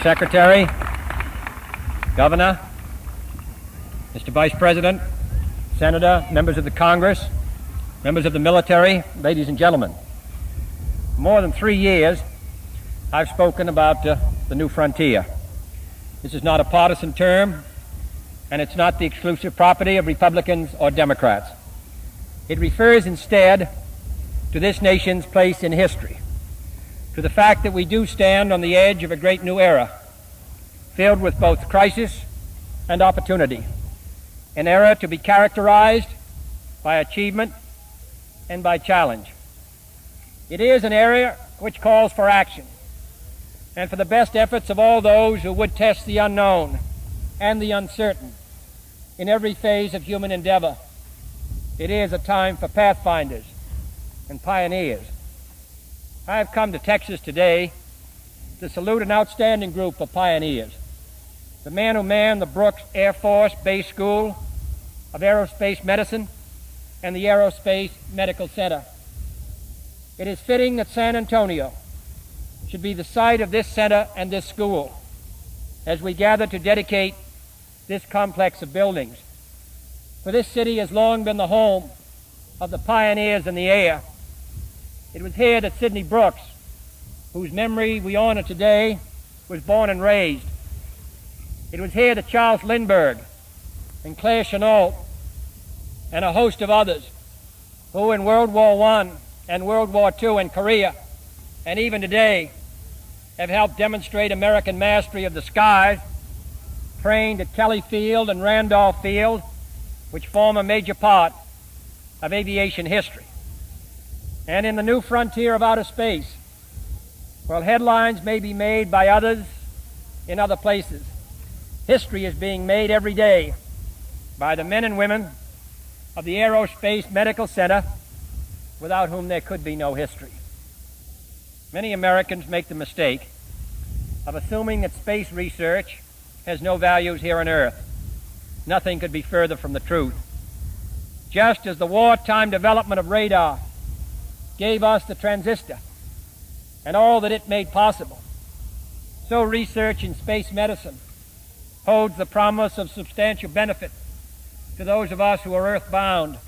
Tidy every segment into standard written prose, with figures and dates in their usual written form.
Secretary, Governor, Mr. Vice President, Senator, members of the Congress, members of the military, ladies and gentlemen. For more than 3 years, I've spoken about the new frontier. This is not a partisan term, and it's not the exclusive property of Republicans or Democrats. It refers instead to this nation's place in history, to the fact that we do stand on the edge of a great new era, filled with both crisis and opportunity, an era to be characterized by achievement and by challenge. It is an era which calls for action and for the best efforts of all those who would test the unknown and the uncertain in every phase of human endeavor. It is a time for pathfinders and pioneers. I have come to Texas today to salute an outstanding group of pioneers, the men who manned the Brooks Air Force Base School of Aerospace Medicine and the Aerospace Medical Center. It is fitting that San Antonio should be the site of this center and this school as we gather to dedicate this complex of buildings. For this city has long been the home of the pioneers in the air. It was here that Sidney Brooks, whose memory we honor today, was born and raised. It was here that Charles Lindbergh and Claire Chennault and a host of others who in World War I and World War II in Korea and even today have helped demonstrate American mastery of the skies, trained at Kelly Field and Randolph Field, which form a major part of aviation history. And in the new frontier of outer space, while headlines may be made by others in other places, history is being made every day by the men and women of the Aerospace Medical Center, without whom there could be no history. Many Americans make the mistake of assuming that space research has no values here on Earth. Nothing could be further from the truth. Just as the wartime development of radar gave us the transistor and all that it made possible, so research in space medicine holds the promise of substantial benefit to those of us who are earthbound.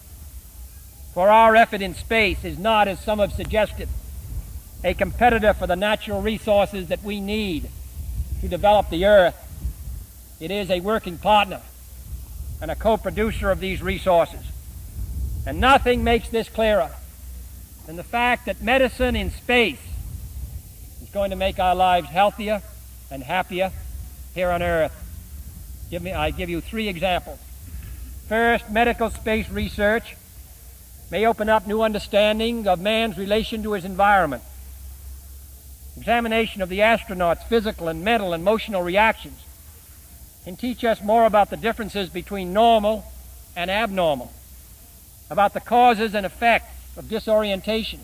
For our effort in space is not, as some have suggested, a competitor for the natural resources that we need to develop the Earth. It is a working partner and a co-producer of these resources. And nothing makes this clearer than the fact that medicine in space is going to make our lives healthier and happier here on Earth. I give you 3 examples. First, medical space research may open up new understanding of man's relation to his environment. Examination of the astronaut's physical and mental and emotional reactions can teach us more about the differences between normal and abnormal, about the causes and effects of disorientation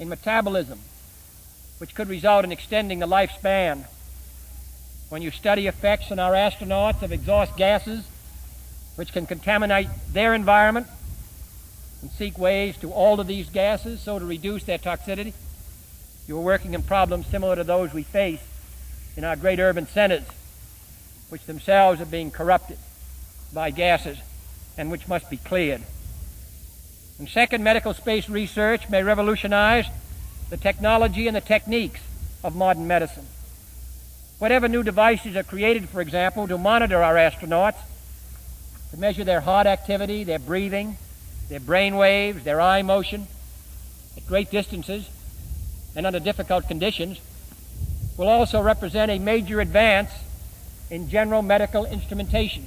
in metabolism, which could result in extending the lifespan. When you study effects on our astronauts of exhaust gases, which can contaminate their environment, and seek ways to alter these gases so to reduce their toxicity, you are working on problems similar to those we face in our great urban centers, which themselves are being corrupted by gases and which must be cleared. And second, medical space research may revolutionize the technology and the techniques of modern medicine. Whatever new devices are created, for example, to monitor our astronauts, to measure their heart activity, their breathing, their brain waves, their eye motion at great distances and under difficult conditions, will also represent a major advance in general medical instrumentation.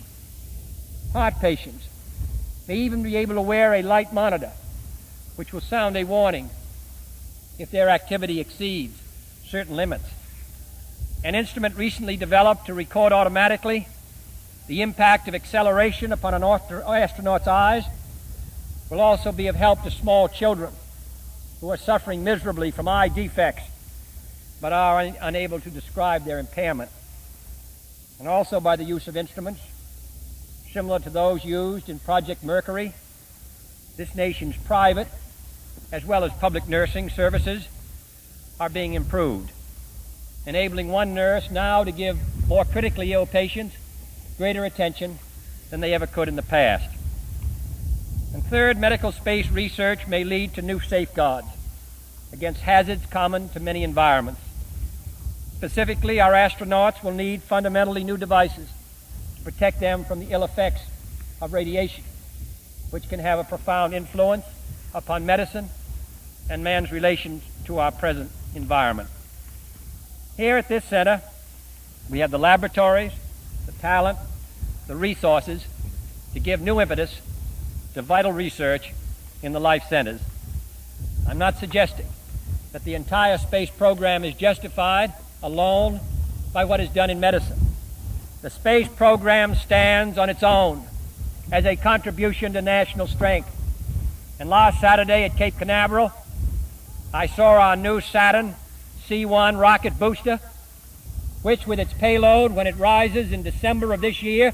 Heart patients may even be able to wear a light monitor, which will sound a warning if their activity exceeds certain limits. An instrument recently developed to record automatically the impact of acceleration upon an astronaut's eyes will also be of help to small children who are suffering miserably from eye defects but are unable to describe their impairment. And also by the use of instruments similar to those used in Project Mercury, this nation's private as well as public nursing services are being improved. enabling one nurse now to give more critically ill patients greater attention than they ever could in the past. And third, medical space research may lead to new safeguards against hazards common to many environments. Specifically, our astronauts will need fundamentally new devices to protect them from the ill effects of radiation, which can have a profound influence upon medicine and man's relations to our present environment. Here at this center, we have the laboratories, the talent, the resources to give new impetus to vital research in the life centers. I'm not suggesting that the entire space program is justified alone by what is done in medicine. The space program stands on its own as a contribution to national strength. And last Saturday at Cape Canaveral, I saw our new Saturn C-1 rocket booster, which with its payload, when it rises in December of this year,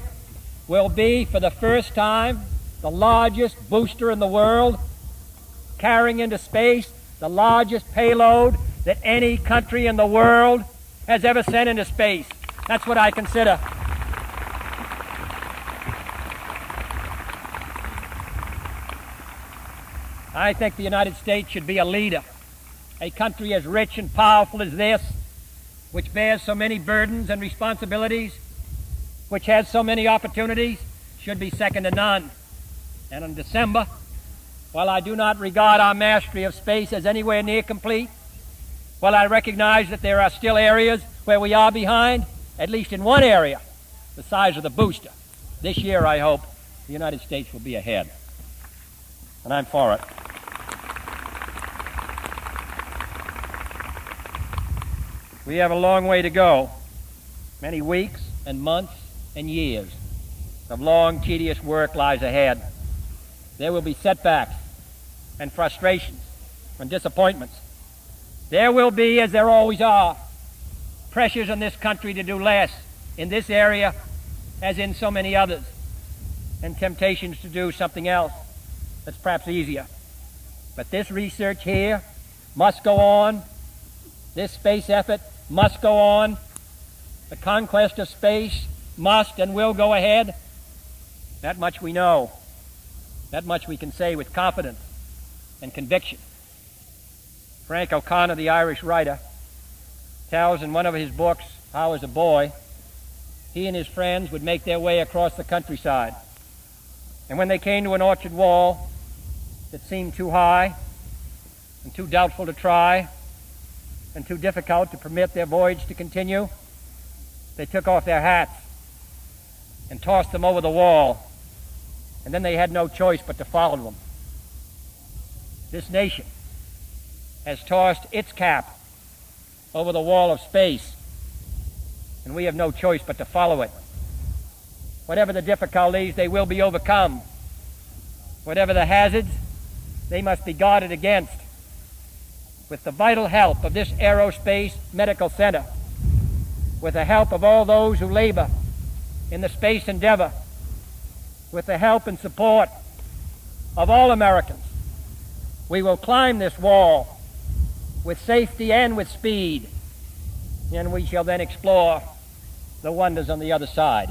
will be, for the first time, the largest booster in the world, carrying into space the largest payload that any country in the world has ever sent into space. That's what I consider. I think the United States should be a leader. A country as rich and powerful as this, which bears so many burdens and responsibilities, which has so many opportunities, should be second to none. And in December, while I do not regard our mastery of space as anywhere near complete, while I recognize that there are still areas where we are behind, at least in one area, the size of the booster, this year I hope the United States will be ahead. And I'm for it. We have a long way to go, many weeks and months and years of long, tedious work lies ahead. There will be setbacks and frustrations and disappointments. There will be, as there always are, pressures on this country to do less in this area as in so many others, and temptations to do something else that's perhaps easier. But this research here must go on. This space effort must go on. The conquest of space must and will go ahead. That much we know. That much we can say with confidence and conviction. Frank O'Connor, the Irish writer, tells in one of his books how, as a boy, he and his friends would make their way across the countryside. And when they came to an orchard wall that seemed too high and too doubtful to try and too difficult to permit their voyage to continue, they took off their hats and tossed them over the wall. And then they had no choice but to follow them. This nation has tossed its cap over the wall of space, and we have no choice but to follow it. Whatever the difficulties, they will be overcome. Whatever the hazards, they must be guarded against. With the vital help of this Aerospace Medical Center, with the help of all those who labor in the space endeavor, with the help and support of all Americans, we will climb this wall with safety and with speed, and we shall then explore the wonders on the other side.